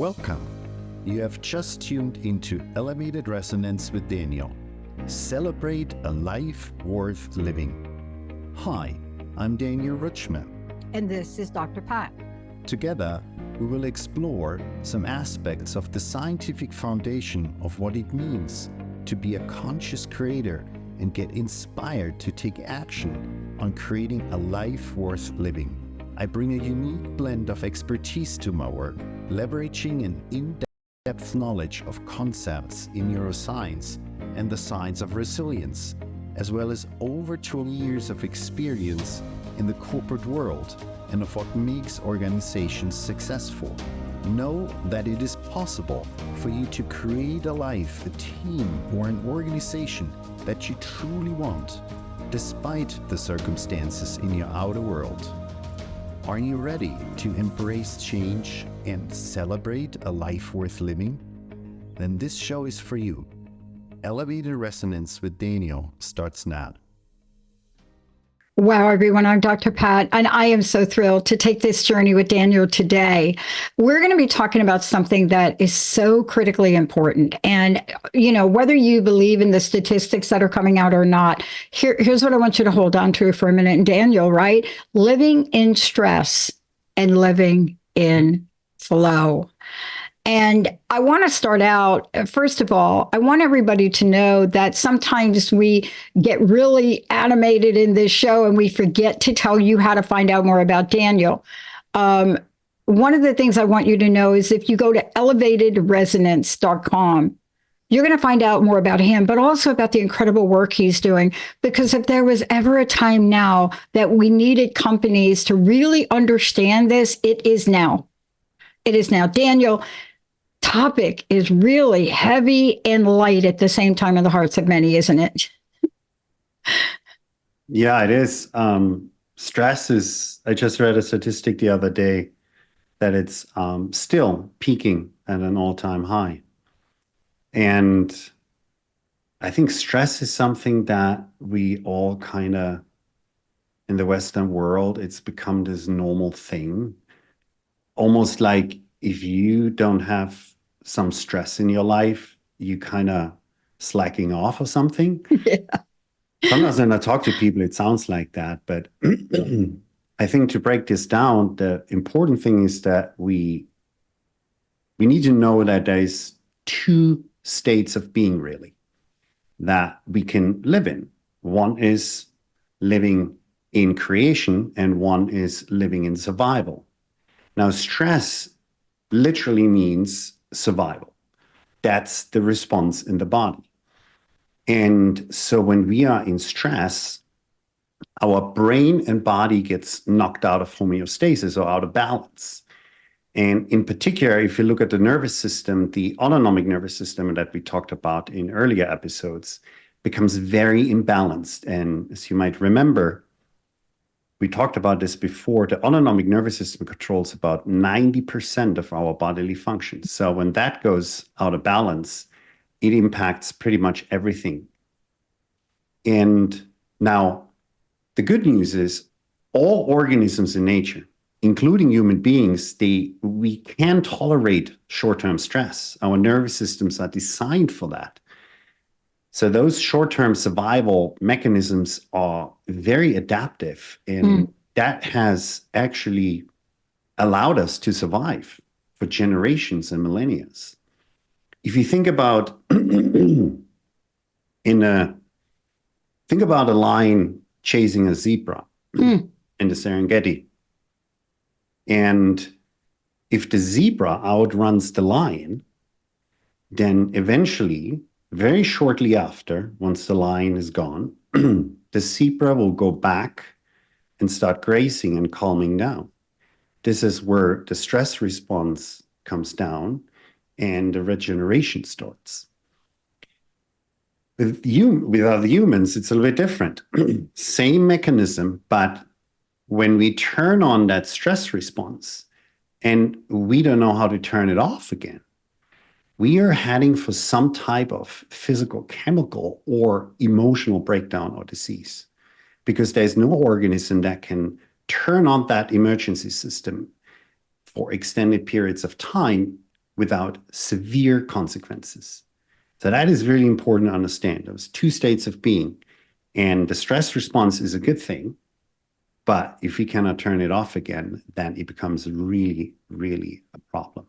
Welcome. You have just tuned into Elevated Resonance with Daniel. Celebrate a life worth living. Hi, I'm Daniel Rutschmann. And this is Dr. Pat. Together, we will explore some aspects of the scientific foundation of what it means to be a conscious creator and get inspired to take action on creating a life worth living. I bring a unique blend of expertise to my work, leveraging an in-depth knowledge of concepts in neuroscience and the science of resilience, as well as over 20 years of experience in the corporate world and of what makes organizations successful. Know that it is possible for you to create a life, a team, or an organization that you truly want, despite the circumstances in your outer world. Are you ready to embrace change and celebrate a life worth living? Then this show is for you. Elevated Resonance with Daniel starts now. Wow, everyone, I'm Dr. Pat, and I am so thrilled to take this journey with Daniel today. We're going to be talking about something that is so critically important. And, you know, whether you believe in the statistics that are coming out or not, here's what I want you to hold on to for a minute. And Daniel, right? Living in stress and living in flow. And I want to start out, first of all, I want everybody to know that sometimes we get really animated in this show and we forget to tell you how to find out more about Daniel. One of the things I want you to know is if you go to elevatedresonance.com, you're going to find out more about him, but also about the incredible work he's doing. Because if there was ever a time now that we needed companies to really understand this, it is now. It is now. Daniel, topic is really heavy and light at the same time in the hearts of many, isn't it? Yeah, it is. Stress is, I just read a statistic the other day that it's still peaking at an all-time high. And I think stress is something that we all kind of, in the Western world, it's become this normal thing. Almost like if you don't have some stress in your life, you kind of slacking off or something. Yeah. Sometimes when I talk to people, it sounds like that. But I think to break this down, the important thing is that we need to know that there's two states of being really that we can live in. One is living in creation and one is living in survival. Now, stress literally means survival. That's the response in the body. And so when we are in stress, our brain and body gets knocked out of homeostasis or out of balance. And in particular, if you look at the nervous system, the autonomic nervous system that we talked about in earlier episodes becomes very imbalanced. And as you might remember, we talked about this before, the autonomic nervous system controls about 90% of our bodily functions. So when that goes out of balance, it impacts pretty much everything. And now, the good news is all organisms in nature, including human beings, we can tolerate short-term stress. Our nervous systems are designed for that. So those short-term survival mechanisms are very adaptive, and that has actually allowed us to survive for generations and millennia. If you think about think about a lion chasing a zebra in the Serengeti, and if the zebra outruns the lion, then eventually, very shortly after, once the lion is gone, the zebra will go back and start grazing and calming down. This is where the stress response comes down and the regeneration starts. With other humans, it's a little bit different. Same mechanism, but when we turn on that stress response and we don't know how to turn it off again, we are heading for some type of physical, chemical, or emotional breakdown or disease, because there's no organism that can turn on that emergency system for extended periods of time without severe consequences. So that is really important to understand. Those two states of being. And the stress response is a good thing. But if we cannot turn it off again, then it becomes really, really a problem.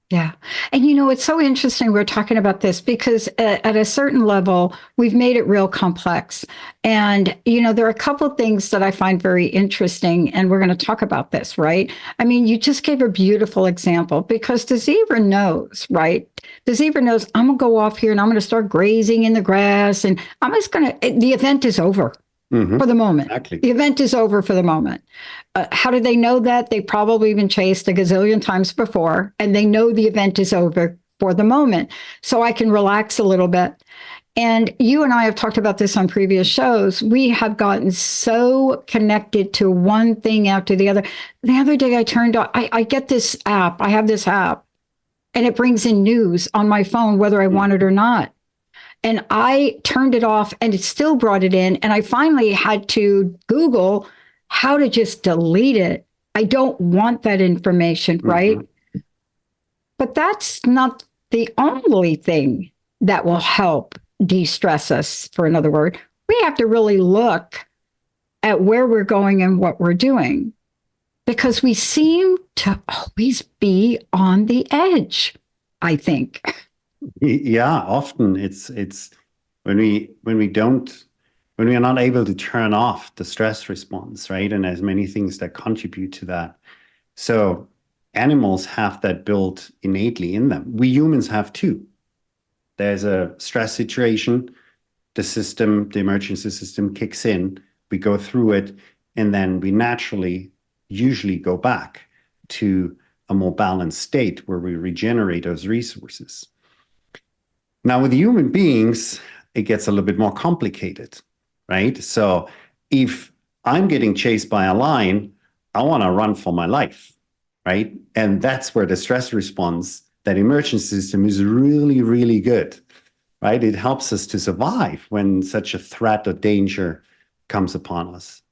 Yeah. And it's so interesting we're talking about this because at a certain level, we've made it real complex. And, there are a couple of things that I find very interesting, and we're going to talk about this, right? I mean, you just gave a beautiful example because the zebra knows, right? The zebra knows I'm going to go off here and I'm going to start grazing in the grass and I'm just going to, the event is over. For the moment. Exactly. The event is over for the moment. How do they know that? They've probably been chased a gazillion times before, and they know the event is over for the moment. So I can relax a little bit. And you and I have talked about this on previous shows. We have gotten so connected to one thing after the other. The other day I turned on, I get this app. I have this app, and it brings in news on my phone, whether I want it or not. And I turned it off and it still brought it in. And I finally had to Google how to just delete it. I don't want that information, right? But that's not the only thing that will help de-stress us, for another word. We have to really look at where we're going and what we're doing because we seem to always be on the edge, I think. Yeah, often it's when we are not able to turn off the stress response, right? And there's many things that contribute to that. So animals have that built innately in them. We humans have too. There's a stress situation, the emergency system kicks in, we go through it, and then we naturally usually go back to a more balanced state where we regenerate those resources. Now, with human beings, it gets a little bit more complicated, right? So if I'm getting chased by a lion, I want to run for my life, right? And that's where the stress response, that emergency system is really, really good, right? It helps us to survive when such a threat or danger comes upon us.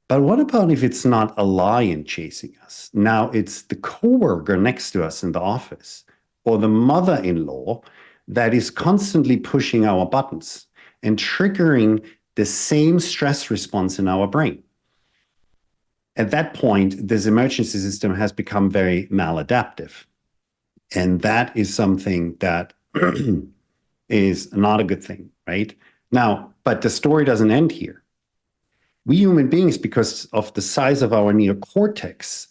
But what about if it's not a lion chasing us? Now it's the coworker next to us in the office or the mother-in-law that is constantly pushing our buttons and triggering the same stress response in our brain. At that point, this emergency system has become very maladaptive. And that is something that is not a good thing, right? Now, but the story doesn't end here. We human beings, because of the size of our neocortex,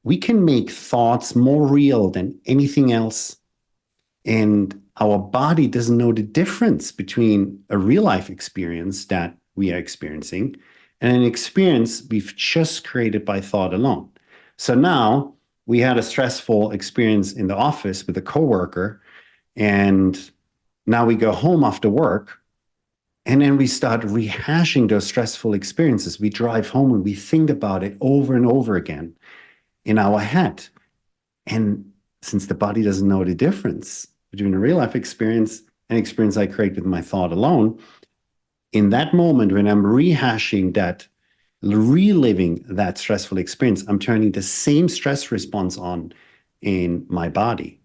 we can make thoughts more real than anything else. And our body doesn't know the difference between a real life experience that we are experiencing and an experience we've just created by thought alone. So now we had a stressful experience in the office with a coworker, and now we go home after work, and then we start rehashing those stressful experiences. We drive home and we think about it over and over again in our head. And since the body doesn't know the difference between a real life experience and experience I create with my thought alone, in that moment when I'm rehashing that, reliving that stressful experience, I'm turning the same stress response on in my body.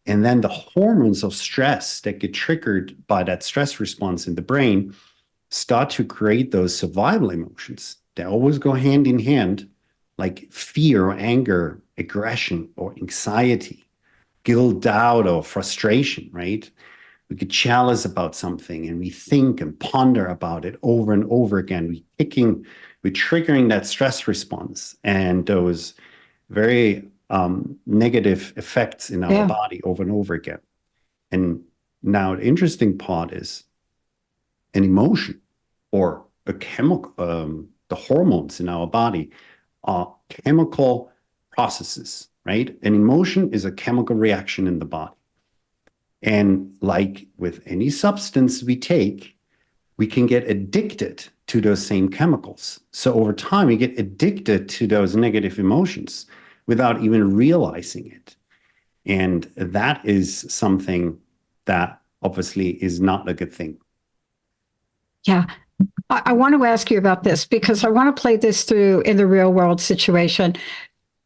And then the hormones of stress that get triggered by that stress response in the brain start to create those survival emotions. They always go hand in hand, like fear or anger, aggression or anxiety, guilt, doubt, or frustration, right? We get jealous about something and we think and ponder about it over and over again. We're triggering that stress response and those very negative effects in our body over and over again. And now the interesting part is an emotion or a chemical, the hormones in our body are chemical processes, right? An emotion is a chemical reaction in the body. And like with any substance we take, we can get addicted to those same chemicals. So over time, we get addicted to those negative emotions without even realizing it. And that is something that obviously is not a good thing. Yeah. I want to ask you about this because I want to play this through in the real world situation.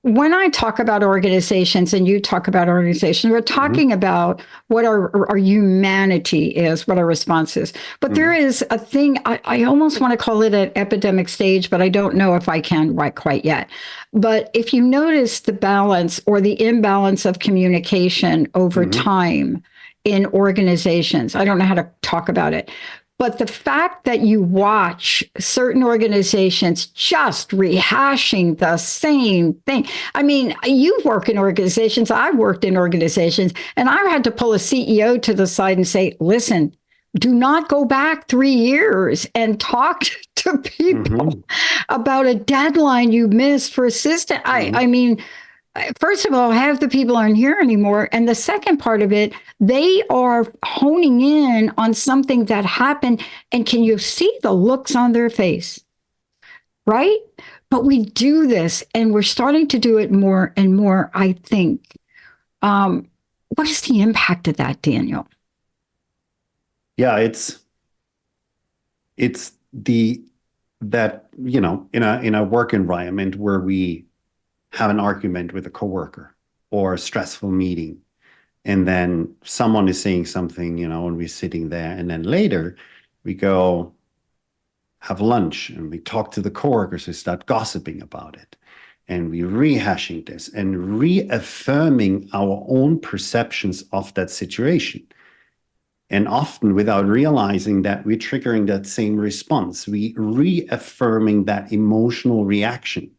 when I talk about organizations and you talk about organizations, we're talking about what our humanity is, what our response is. But there is a thing, I almost want to call it an epidemic stage, but I don't know if I can quite yet. But if you notice the balance or the imbalance of communication over time in organizations, I don't know how to talk about it. But the fact that you watch certain organizations just rehashing the same thing. I mean, you work in organizations, I've worked in organizations, and I had to pull a CEO to the side and say, listen, do not go back 3 years and talk to people about a deadline you missed for assistant. I mean, first of all, half the people aren't here anymore. And the second part of it, they are honing in on something that happened. And can you see the looks on their face? Right? But we do this and we're starting to do it more and more, I think. What is the impact of that, Daniel? Yeah, it's that, you know, in a work environment where we have an argument with a coworker or a stressful meeting, and then someone is saying something, you know, and we're sitting there, and then later we go have lunch and we talk to the coworkers who start gossiping about it, and we rehashing this and reaffirming our own perceptions of that situation. And often without realizing that we're triggering that same response, we reaffirming that emotional reaction,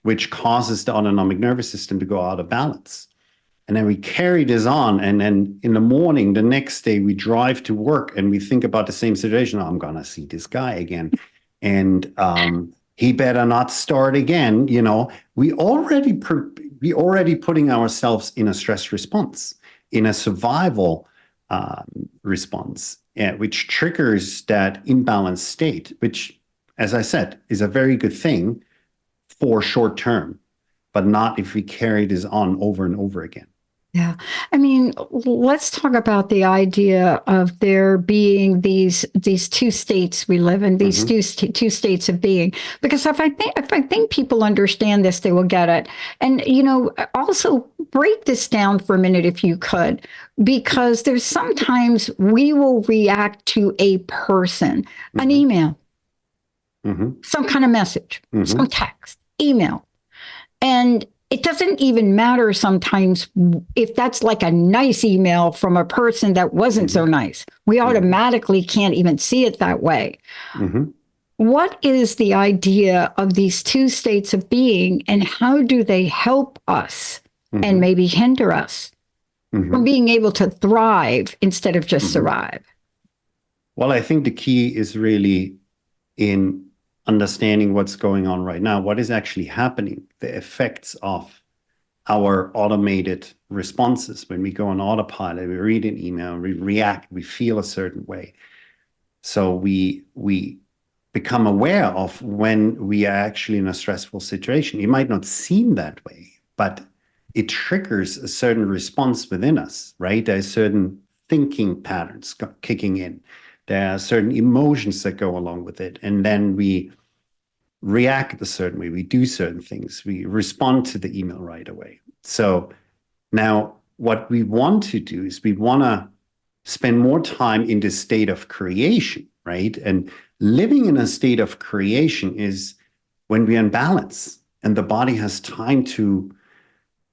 which causes the autonomic nervous system to go out of balance. And then we carry this on. And then in the morning, the next day, we drive to work and we think about the same situation. Oh, I'm going to see this guy again. And he better not start again. You know, we already putting ourselves in a stress response, in a survival response, which triggers that imbalanced state, which, as I said, is a very good thing for short term, but not if we carry this on over and over again. Yeah. I mean, let's talk about the idea of there being these two states we live in, these two states of being. Because if I think people understand this, they will get it. And, you know, also break this down for a minute if you could, because there's sometimes we will react to a person, an email, some kind of message, some text, email. And it doesn't even matter sometimes if that's like a nice email from a person that wasn't so nice. We automatically can't even see it that way. What is the idea of these two states of being, and how do they help us and maybe hinder us from being able to thrive instead of just survive? Well, I think the key is really in understanding what's going on right now, what is actually happening, the effects of our automated responses. When we go on autopilot, we read an email, we react, we feel a certain way. So we become aware of when we are actually in a stressful situation. It might not seem that way, but it triggers a certain response within us, right? There are certain thinking patterns kicking in. There are certain emotions that go along with it. And then we react a certain way. We do certain things. We respond to the email right away. So now what we want to do is we want to spend more time in this state of creation, right? And living in a state of creation is when we're in balance and the body has time to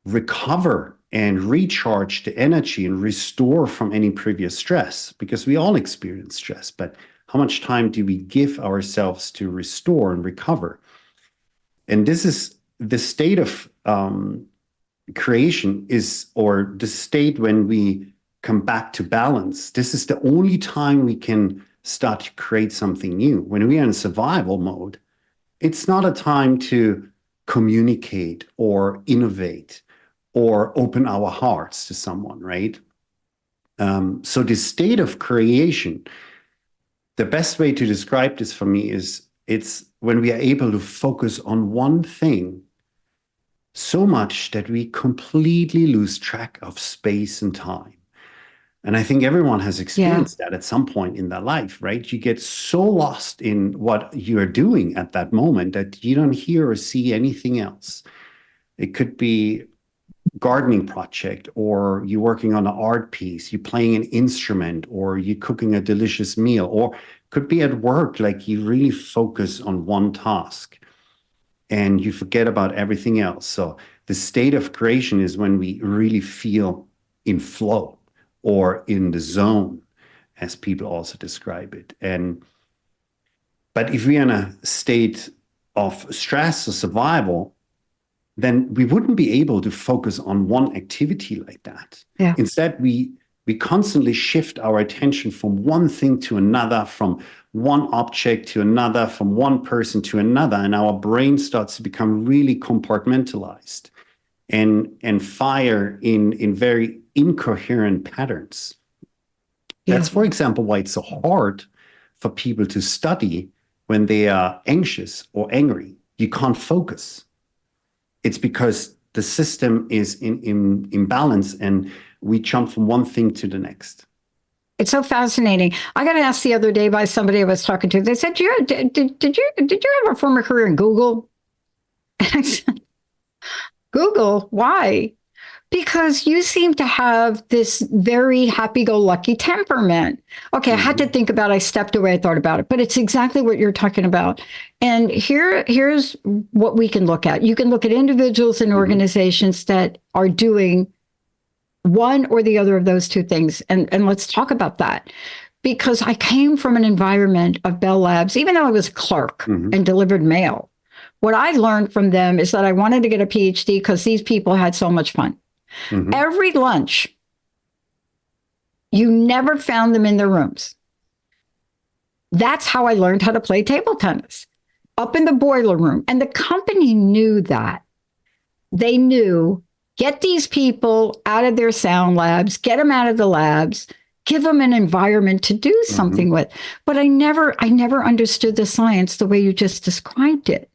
recover and recharge the energy and restore from any previous stress, because we all experience stress, but how much time do we give ourselves to restore and recover? And this is the state of creation or the state when we come back to balance. This is the only time we can start to create something new. When we are in survival mode, it's not a time to communicate or innovate or open our hearts to someone, right? So the state of creation, the best way to describe this for me is it's when we are able to focus on one thing so much that we completely lose track of space and time. And I think everyone has experienced that at some point in their life, right? You get so lost in what you're doing at that moment that you don't hear or see anything else. It could be gardening project, or you're working on an art piece, you're playing an instrument, or you're cooking a delicious meal, or could be at work, like you really focus on one task and you forget about everything else. So the state of creation is when we really feel in flow or in the zone, as people also describe it. But if we're in a state of stress or survival, then we wouldn't be able to focus on one activity like that. Yeah. Instead, we constantly shift our attention from one thing to another, from one object to another, from one person to another, and our brain starts to become really compartmentalized and fire in very incoherent patterns. Yeah. That's, for example, why it's so hard for people to study when they are anxious or angry. You can't focus. It's because the system is in imbalance and we jump from one thing to the next. It's so fascinating. I got asked the other day by somebody I was talking to. They said, did you have a former career in Google? And I said, Google? Why? Because you seem to have this very happy-go-lucky temperament. Okay, I had to think about it. I stepped away, I thought about it, but it's exactly what you're talking about. And here's what we can look at. You can look at individuals and organizations that are doing one or the other of those two things. And let's talk about that. Because I came from an environment of Bell Labs, even though I was a clerk and delivered mail. What I learned from them is that I wanted to get a PhD because these people had so much fun. Every lunch, you never found them in their rooms. That's how I learned how to play table tennis, up in the boiler room. And the company knew that. They knew, get these people out of their sound labs, get them out of the labs, give them an environment to do something with. But I never understood the science the way you just described it.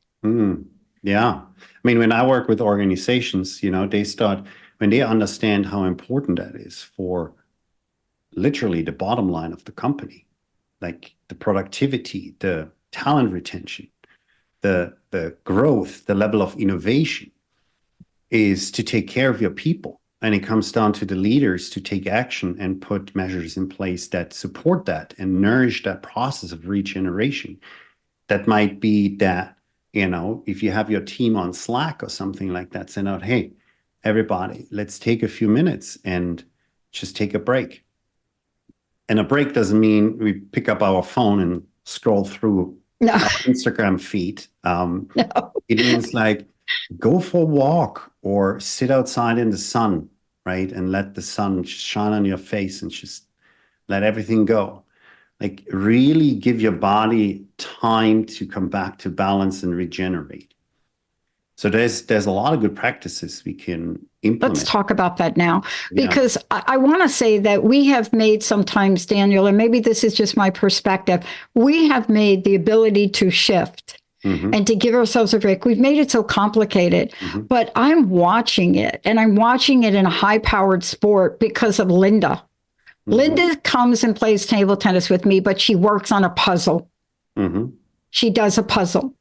Yeah. I mean, when I work with organizations, they start, when they understand how important that is for literally the bottom line of the company, like the productivity, the talent retention, the growth, the level of innovation, is to take care of your people. And it comes down to the leaders to take action and put measures in place that support that and nourish that process of regeneration. That might be that, if you have your team on Slack or something like that, send out, hey, everybody, let's take a few minutes and just take a break. And a break doesn't mean we pick up our phone and scroll through our Instagram feed. It means like go for a walk or sit outside in the sun, right? And let the sun shine on your face and just let everything go. Like really give your body time to come back to balance and regenerate. So there's a lot of good practices we can implement. Let's talk about that now, because I want to say that we have made sometimes, Daniel, and maybe this is just my perspective, we have made the ability to shift and to give ourselves a break. We've made it so complicated, but I'm watching it, and I'm watching it in a high-powered sport because of Linda. Linda comes and plays table tennis with me, but she works on a puzzle. She does a puzzle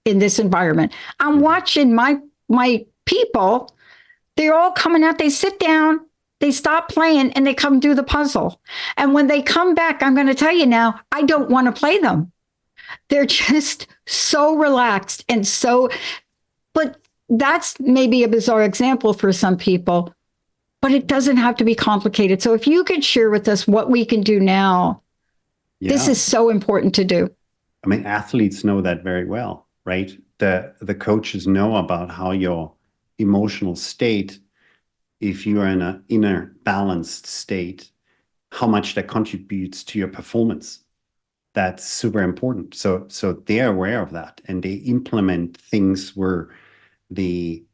in this environment. I'm watching my people. They're all coming out. They sit down, they stop playing, and they come do the puzzle. And when they come back, I'm going to tell you now, I don't want to play them. They're just so relaxed and so, but that's maybe a bizarre example for some people, but it doesn't have to be complicated. So if you could share with us what we can do now, this is so important to do. I mean, athletes know that very well, right? The coaches know about how your emotional state, if you are in an inner balanced state, how much that contributes to your performance. That's super important. So they're aware of that, and they implement things where they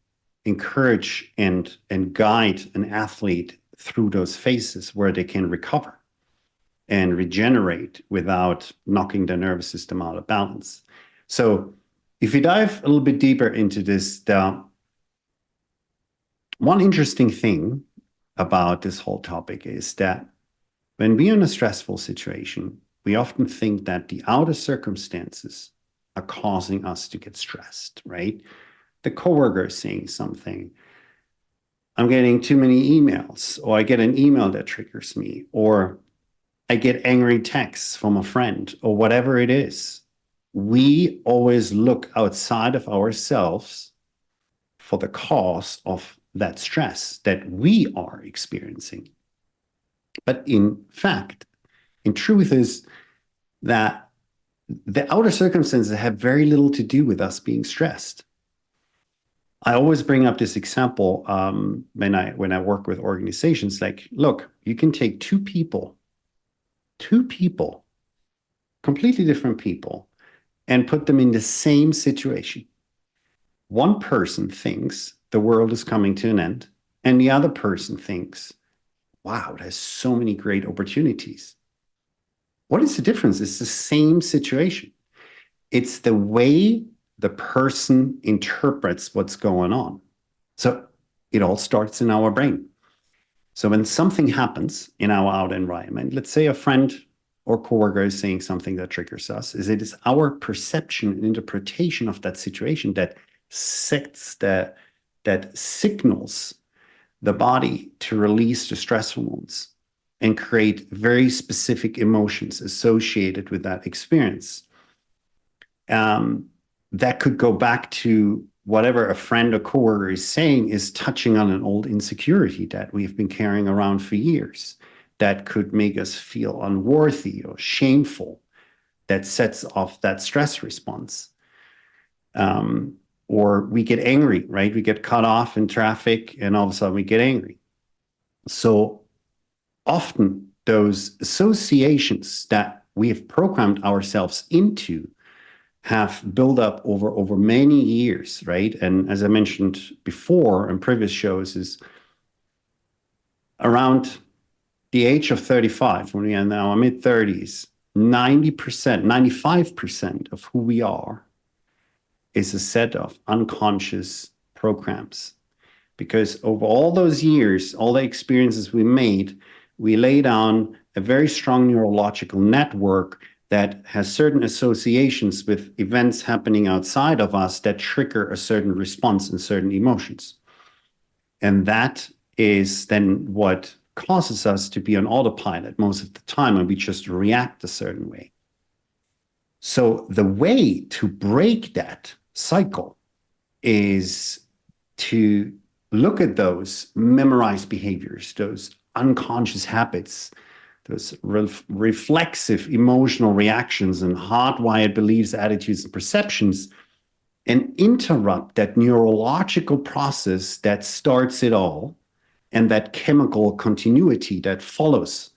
encourage and guide an athlete through those phases where they can recover and regenerate without knocking the nervous system out of balance. So if we dive a little bit deeper into this, one interesting thing about this whole topic is that when we're in a stressful situation, we often think that the outer circumstances are causing us to get stressed, right? the coworker is saying something. I'm getting too many emails, or I get an email that triggers me, or I get angry texts from a friend, or whatever it is. We always look outside of ourselves for the cause of that stress that we are experiencing. But in fact, in truth is that the outer circumstances have very little to do with us being stressed. I always bring up this example when I work with organizations. Like, look, you can take two people, completely different people, and put them in the same situation. One person thinks the world is coming to an end, and the other person thinks, wow, there's so many great opportunities. What is the difference? It's the same situation. It's the way the person interprets what's going on. So it all starts in our brain. So when something happens in our outer environment, let's say a friend or coworker is saying something that triggers us, it is our perception and interpretation of that situation that signals the body to release the stress hormones and create very specific emotions associated with that experience. That could go back to whatever a friend or coworker is saying is touching on an old insecurity that we've been carrying around for years, that could make us feel unworthy or shameful, that sets off that stress response. Or we get angry, right? We get cut off in traffic and all of a sudden we get angry. So often those associations that we have programmed ourselves into have built up over many years, right? And as I mentioned before in previous shows, is around the age of 35, when we are in our mid-30s, 90%, 95% of who we are is a set of unconscious programs. Because over all those years, all the experiences we made, we lay down a very strong neurological network that has certain associations with events happening outside of us that trigger a certain response and certain emotions. And that is then what causes us to be on autopilot most of the time, and we just react a certain way. So the way to break that cycle is to look at those memorized behaviors, those unconscious habits, those reflexive emotional reactions and hardwired beliefs, attitudes, and perceptions, and interrupt that neurological process that starts it all and that chemical continuity that follows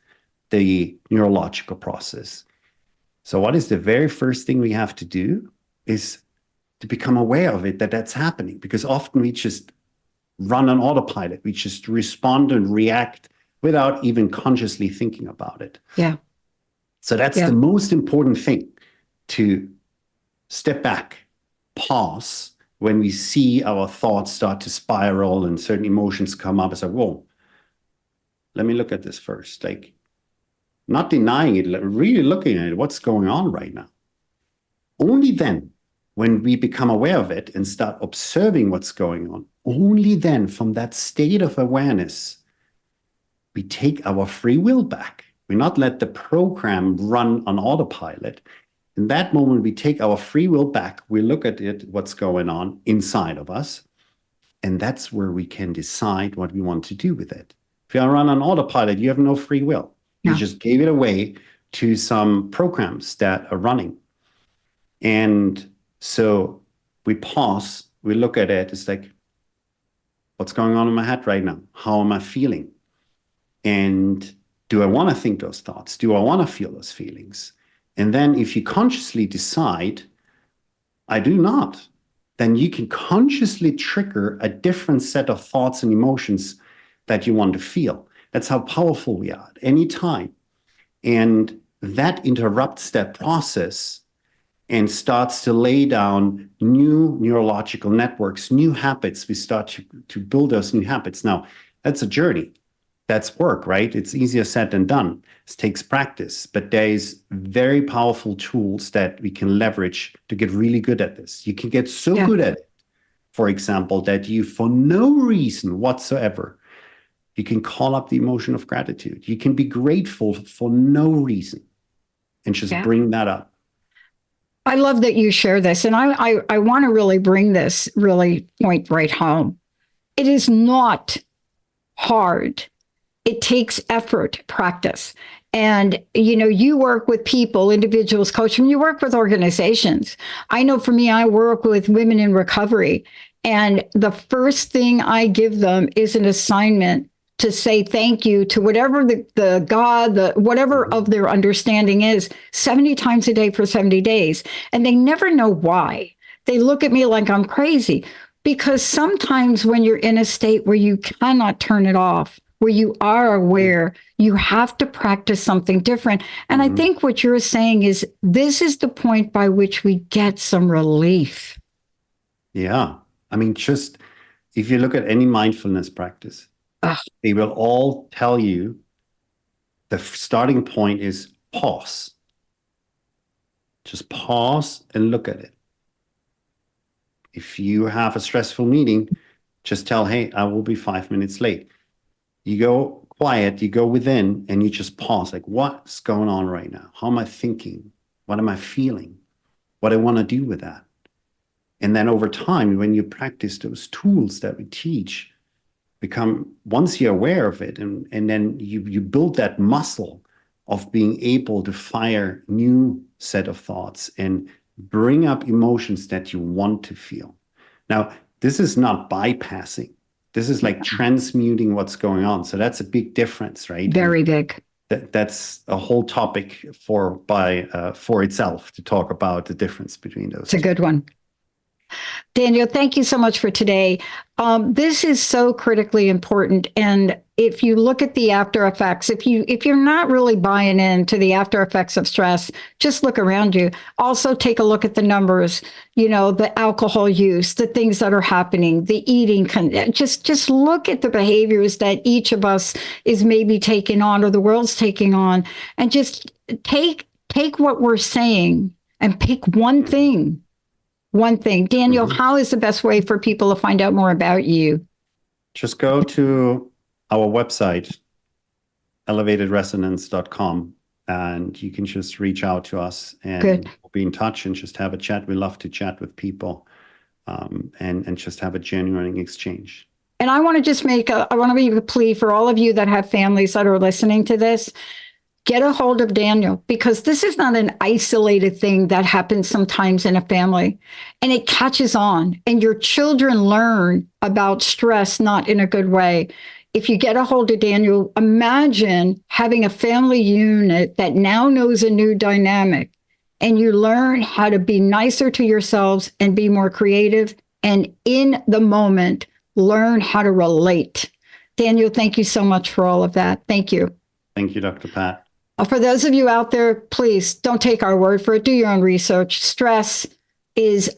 the neurological process. So what is the very first thing we have to do is to become aware of it, that that's happening, because often we just run on autopilot. We just respond and react without even consciously thinking about it. Yeah. So that's the most important thing, to step back, pause when we see our thoughts start to spiral and certain emotions come up. It's like, whoa, let me look at this first. Like, not denying it, really looking at it, what's going on right now. Only then, when we become aware of it and start observing what's going on, only then, from that state of awareness, we take our free will back. We not let the program run on autopilot. In that moment, we take our free will back. We look at it, what's going on inside of us. And that's where we can decide what we want to do with it. If you run on autopilot, you have no free will. You just gave it away to some programs that are running. And so we pause, we look at it. It's like, what's going on in my head right now? How am I feeling? And do I want to think those thoughts? Do I want to feel those feelings? And then if you consciously decide, I do not, then you can consciously trigger a different set of thoughts and emotions that you want to feel. That's how powerful we are at any time. And that interrupts that process and starts to lay down new neurological networks, new habits. We start to build those new habits. Now, that's a journey. That's work, right? It's easier said than done. It takes practice, but there is very powerful tools that we can leverage to get really good at this. You can get so good at it for example, that you, for no reason whatsoever, you can call up the emotion of gratitude. You can be grateful for no reason and just bring that up. I love that you share this. And I want to really bring this point right home. It is not hard. It takes effort, practice. And, you work with people, individuals, coaching, you work with organizations. I know for me, I work with women in recovery. And the first thing I give them is an assignment to say thank you to whatever the God, whatever of their understanding is, 70 times a day for 70 days. And they never know why. They look at me like I'm crazy, because sometimes when you're in a state where you cannot turn it off, where you are aware, you have to practice something different. And I think what you're saying is this is the point by which we get some relief. Yeah. I mean, just if you look at any mindfulness practice, they will all tell you the starting point is pause. Just pause and look at it. If you have a stressful meeting, just tell, hey, I will be 5 minutes late. You go quiet, you go within, and you just pause. Like, what's going on right now? How am I thinking? What am I feeling? What I want to do with that? And then over time, when you practice those tools that we teach, once you're aware of it, and then you build that muscle of being able to fire new set of thoughts and bring up emotions that you want to feel. Now, this is not bypassing. This is like transmuting what's going on. So that's a big difference, right? Very big. That's a whole topic for itself to talk about the difference between those. It's a good one. Daniel, thank you so much for today. This is so critically important. And if you look at the after effects, if you're not really buying into the after effects of stress, just look around you. Also take a look at the numbers, the alcohol use, the things that are happening, the eating, just look at the behaviors that each of us is maybe taking on or the world's taking on, and just take what we're saying and pick one thing. Daniel, how is the best way for people to find out more about you? Just go to our website, elevatedresonance.com, and you can just reach out to us and we'll be in touch and just have a chat. We love to chat with people and just have a genuine exchange. And I want to make a plea for all of you that have families that are listening to this. Get a hold of Daniel, because this is not an isolated thing that happens sometimes in a family, and it catches on, and your children learn about stress not in a good way. If you get a hold of Daniel, imagine having a family unit that now knows a new dynamic, and you learn how to be nicer to yourselves and be more creative, and in the moment, learn how to relate. Daniel, thank you so much for all of that. Thank you. Thank you, Dr. Pat. For those of you out there, please don't take our word for it. Do your own research. Stress is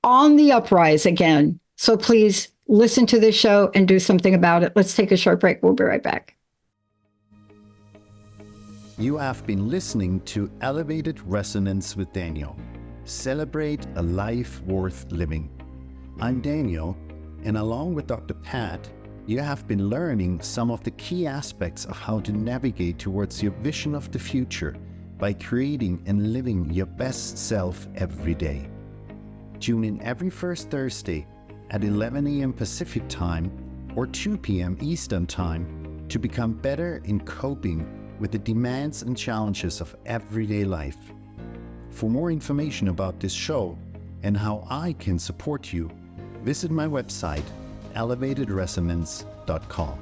on the uprise again. So please listen to this show and do something about it. Let's take a short break. We'll be right back. You have been listening to Elevated Resonance with Daniel. Celebrate a life worth living. I'm Daniel, and along with Dr. Pat, you have been learning some of the key aspects of how to navigate towards your vision of the future by creating and living your best self every day. Tune in every first Thursday at 11 a.m. Pacific Time or 2 p.m. Eastern Time to become better in coping with the demands and challenges of everyday life. For more information about this show and how I can support you, visit my website, elevatedresonance.com.